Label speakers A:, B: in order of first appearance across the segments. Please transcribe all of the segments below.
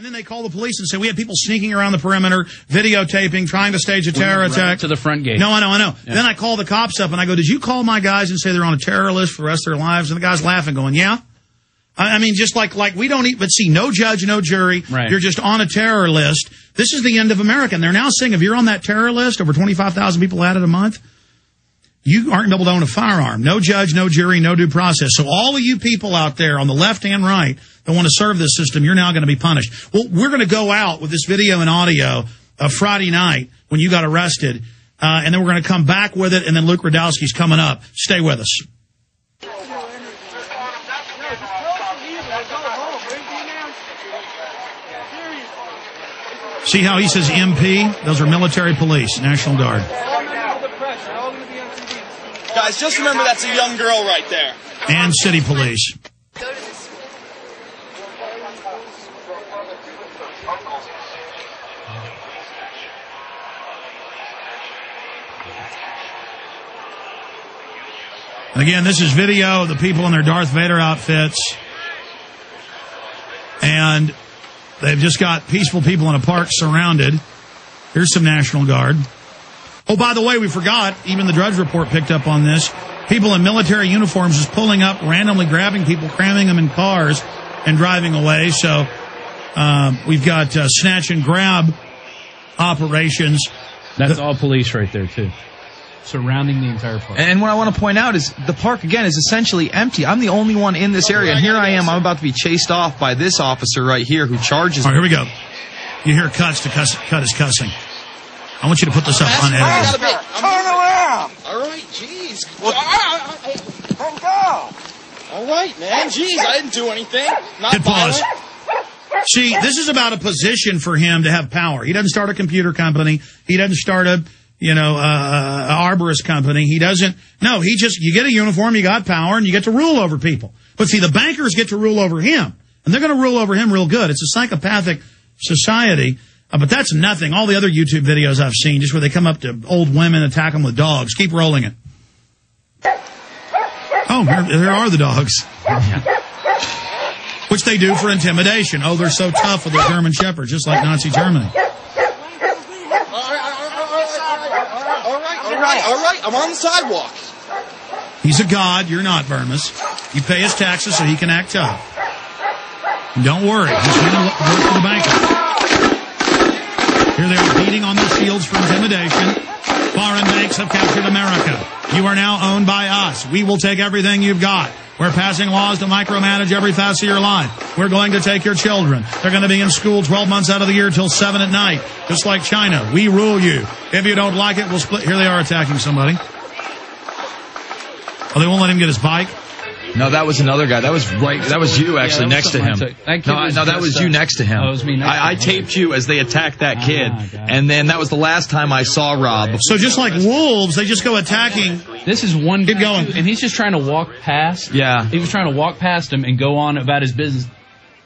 A: And then they call the police and say, we had people sneaking around the perimeter, videotaping, trying to stage a terror attack.
B: To the front gate.
A: No, I know. Yeah. Then I call the cops up and I go, did you call my guys and say they're on a terror list for the rest of their lives? And the guy's laughing, going, yeah. I mean, just like we don't eat, but see, no judge, no jury.
B: Right.
A: You're just on a terror list. This is the end of America. And they're now saying if you're on that terror list, over 25,000 people added a month, you aren't able to own a firearm. No judge, no jury, no due process. So all of you people out there on the left and right that want to serve this system, you're now going to be punished. Well, we're going to go out with this video and audio of Friday night when you got arrested, and then we're going to come back with it, and then Luke Radowski's coming up. Stay with us. See how he says MP? Those are military police, National Guard.
C: Guys, just remember that's a young girl right there.
A: And city police. And again, this is video of the people in their Darth Vader outfits. And they've just got peaceful people in a park surrounded. Here's some National Guard. Oh, by the way, we forgot, even the Drudge Report picked up on this. People in military uniforms just pulling up, randomly grabbing people, cramming them in cars, and driving away. So we've got snatch and grab operations.
B: That's all police right there, too. Surrounding the entire park.
D: And what I want to point out is the park, again, is essentially empty. I'm the only one in this area, and here I am. I'm about to be chased off by this officer right here who charges me.
A: All right, here we go. You hear cuts to cut is cussing. I want you to put this up unedited.
C: Turn around! All right, jeez. Let go! All right, man. Jeez, I didn't do anything. Not
A: Hit pause.
C: violent.
A: See, this is about a position for him to have power. He doesn't start a computer company. He doesn't start a arborist company. He doesn't. No, you get a uniform, you got power, and you get to rule over people. But see, the bankers get to rule over him. And they're going to rule over him real good. It's a psychopathic society. But that's nothing. All the other YouTube videos I've seen, just where they come up to old women, attack them with dogs. Keep rolling it. Oh, there are the dogs. Which they do for intimidation. Oh, they're so tough with their German Shepherds, just like Nazi Germany.
C: All right. I'm on the sidewalk.
A: He's a god. You're not, Burmese. You pay his taxes so he can act tough. And don't worry. He's going to work for the banker. Here they are beating on their shields for intimidation. Foreign banks have captured America. You are now owned by us. We will take everything you've got. We're passing laws to micromanage every facet of your life. We're going to take your children. They're going to be in school 12 months out of the year till 7 at night. Just like China. We rule you. If you don't like it, we'll split. Here they are attacking somebody. Oh, they won't let him get his bike?
D: No, that was another guy. That was you actually next to him. No, that was you next to him.
B: Oh, it was me next to him.
D: I taped you as they attacked that kid, and then that was the last time I saw Rob.
A: So just like wolves, they just go attacking.
B: This is one guy,
A: Keep going.
B: and he's just trying to walk past.
D: Yeah.
B: He was trying to walk past him and go on about his business.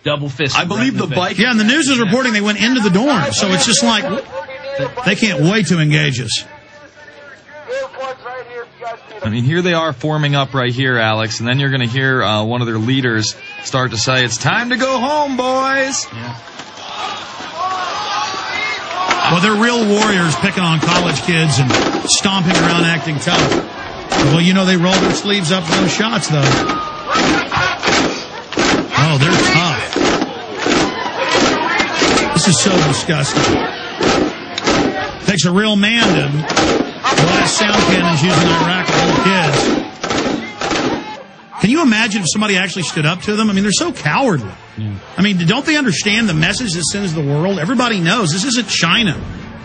B: Double fist.
D: I believe the bike.
A: Yeah, and the news is reporting they went into the dorm. So it's just like, they can't wait to engage us.
D: I mean, here they are forming up right here, Alex, and then you're going to hear one of their leaders start to say, "It's time to go home, boys."
B: Yeah.
A: Well, they're real warriors picking on college kids and stomping around acting tough. Well, they roll their sleeves up for those shots, though. Oh, they're tough. This is so disgusting. Takes a real man to blast sound cannons using Iraq with little kids. Can you imagine if somebody actually stood up to them? I mean, they're so cowardly.
B: Yeah.
A: I mean, don't they understand the message this sends to the world? Everybody knows this isn't China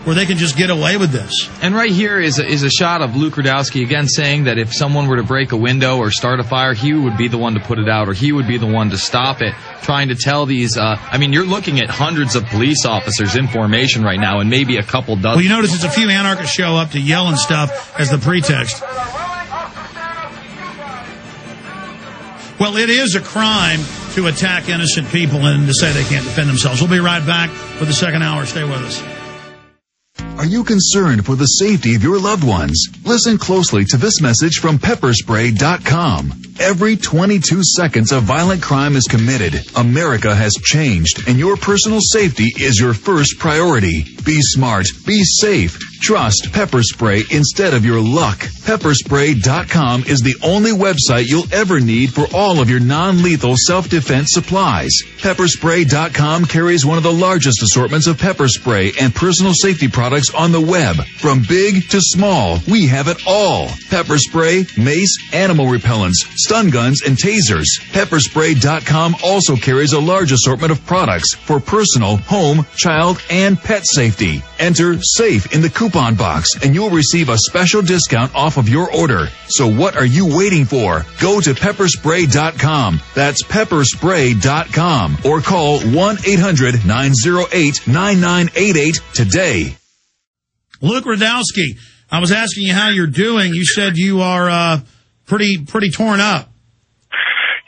A: where they can just get away with this.
D: And right here is a shot of Luke Radowski again saying that if someone were to break a window or start a fire, he would be the one to put it out, or he would be the one to stop it, trying to tell these, you're looking at hundreds of police officers in formation right now, and maybe a couple dozen.
A: Well, you notice it's a few anarchists show up to yell and stuff as the pretext. Well, it is a crime to attack innocent people and to say they can't defend themselves. We'll be right back with the second hour. Stay with us.
E: Are you concerned for the safety of your loved ones? Listen closely to this message from pepperspray.com. Every 22 seconds a violent crime is committed. America has changed, and your personal safety is your first priority. Be smart. Be safe. Trust pepper spray instead of your luck. Pepperspray.com is the only website you'll ever need for all of your non-lethal self-defense supplies. Pepperspray.com carries one of the largest assortments of pepper spray and personal safety products on the web. From big to small, we have it all. Pepper spray, mace, animal repellents, stun guns, and tasers. Pepperspray.com also carries a large assortment of products for personal, home, child, and pet safety. Enter SAFE in the coupon box and you'll receive a special discount off of your order. So what are you waiting for? Go to pepperspray.com. That's pepperspray.com or call 1-800-908-9988 today.
A: Luke Radowski, I was asking you how you're doing. You said you are pretty torn up.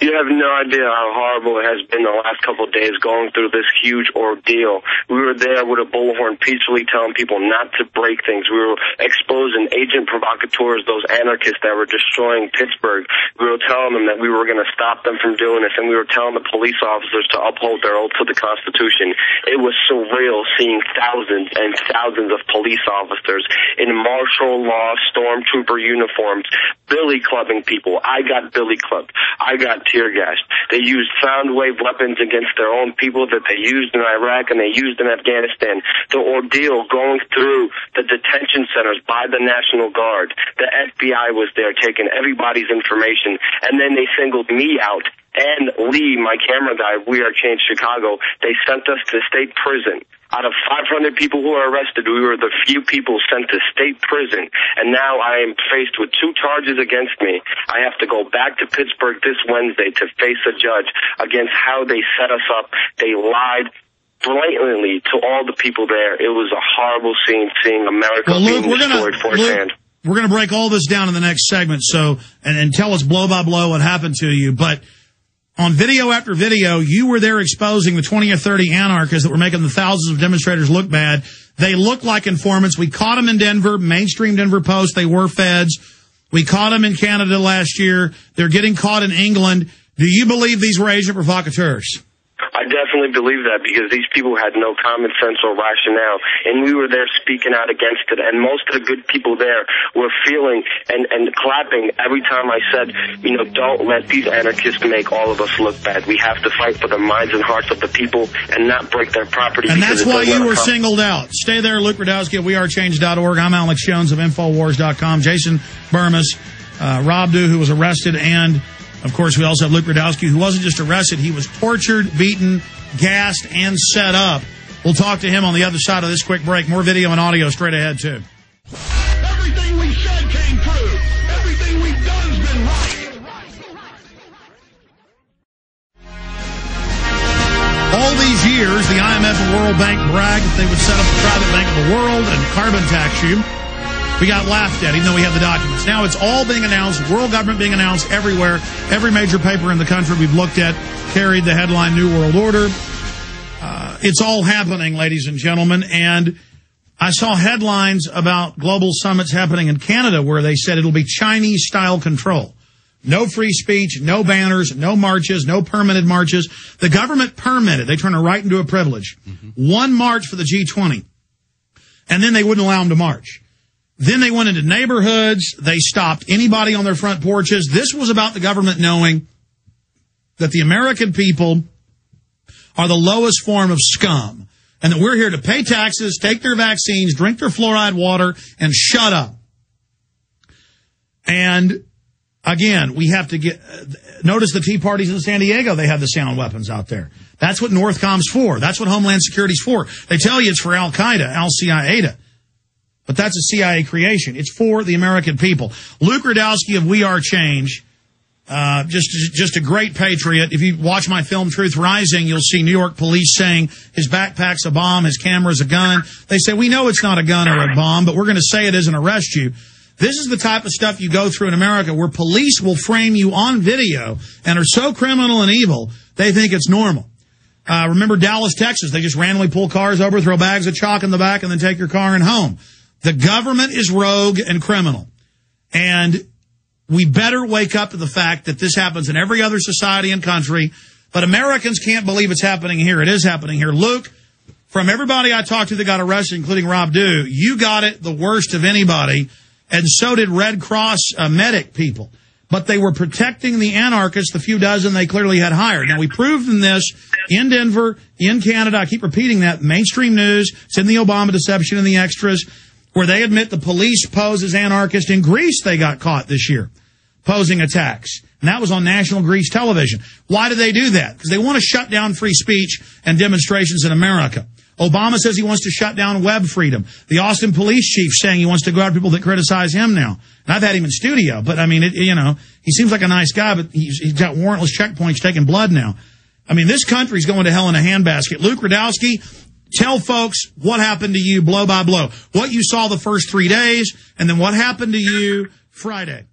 F: You have no idea how horrible it has been the last couple of days going through this huge ordeal. We were there with a bullhorn peacefully telling people not to break things. We were exposing agent provocateurs, those anarchists that were destroying Pittsburgh. We were telling them that we were going to stop them from doing this, and we were telling the police officers to uphold their oath to the Constitution. It was surreal seeing thousands and thousands of police officers in martial law stormtrooper uniforms billy clubbing people. I got billy clubbed. I got tear gassed. They used sound wave weapons against their own people that they used in Iraq and they used in Afghanistan. The ordeal going through the detention centers by the National Guard. The FBI was there taking everybody's information, and then they singled me out. And Lee, my camera guy, We Are Change Chicago, they sent us to state prison. Out of 500 people who were arrested, we were the few people sent to state prison. And now I am faced with 2 charges against me. I have to go back to Pittsburgh this Wednesday to face a judge against how they set us up. They lied blatantly to all the people there. It was a horrible scene seeing America being destroyed firsthand.
A: We're going to break all this down in the next segment, so and tell us blow by blow what happened to you. But on video after video, you were there exposing the 20 or 30 anarchists that were making the thousands of demonstrators look bad. They looked like informants. We caught them in Denver, mainstream Denver Post. They were feds. We caught them in Canada last year. They're getting caught in England. Do you believe these were agent provocateurs?
F: I definitely believe that because these people had no common sense or rationale, and we were there speaking out against it, and most of the good people there were feeling and clapping every time I said, don't let these anarchists make all of us look bad. We have to fight for the minds and hearts of the people and not break their property.
A: And that's why you were singled out. Stay there, Luke Radowski at wearechange.org. I'm Alex Jones of Infowars.com. Jason Burmis, Rob Dew, who was arrested, and of course, we also have Luke Radowski, who wasn't just arrested. He was tortured, beaten, gassed, and set up. We'll talk to him on the other side of this quick break. More video and audio straight ahead, too.
G: Everything we said came true. Everything we've done's been right.
A: All these years, the IMF and World Bank bragged that they would set up the private bank of the world and carbon tax you. We got laughed at, even though we have the documents. Now it's all being announced, world government being announced everywhere. Every major paper in the country we've looked at carried the headline New World Order. It's all happening, ladies and gentlemen. And I saw headlines about global summits happening in Canada where they said it'll be Chinese-style control. No free speech, no banners, no marches, no permitted marches. The government permitted. They turned it right into a privilege. One march for the G20. And then they wouldn't allow them to march. Then they went into neighborhoods. They stopped anybody on their front porches. This was about the government knowing that the American people are the lowest form of scum and that we're here to pay taxes, take their vaccines, drink their fluoride water, and shut up. And again, we have to notice the Tea Parties in San Diego, they have the sound weapons out there. That's what Northcom's for. That's what Homeland Security's for. They tell you it's for Al-Qaeda, Al-Qaeda. But that's a CIA creation. It's for the American people. Luke Radowski of We Are Change, just a great patriot. If you watch my film Truth Rising, you'll see New York police saying his backpack's a bomb, his camera's a gun. They say, we know it's not a gun or a bomb, but we're going to say it is and arrest you. This is the type of stuff you go through in America where police will frame you on video and are so criminal and evil, they think it's normal. Remember Dallas, Texas? They just randomly pull cars over, throw bags of chalk in the back, and then take your car and home. The government is rogue and criminal. And we better wake up to the fact that this happens in every other society and country. But Americans can't believe it's happening here. It is happening here. Luke, from everybody I talked to that got arrested, including Rob Dew, you got it the worst of anybody, and so did Red Cross medic people. But they were protecting the anarchists, the few dozen they clearly had hired. Now, we proved in this in Denver, in Canada. I keep repeating that. Mainstream news, it's in the Obama deception and the extras, where they admit the police pose as anarchists. In Greece, they got caught this year posing attacks. And that was on national Greece television. Why do they do that? Because they want to shut down free speech and demonstrations in America. Obama says he wants to shut down web freedom. The Austin police chief saying he wants to go after people that criticize him now. And I've had him in studio, but I mean, he seems like a nice guy, but he's got warrantless checkpoints taking blood now. I mean, this country's going to hell in a handbasket. Luke Rudkowski, tell folks what happened to you blow by blow. What you saw the first 3 days, and then what happened to you Friday.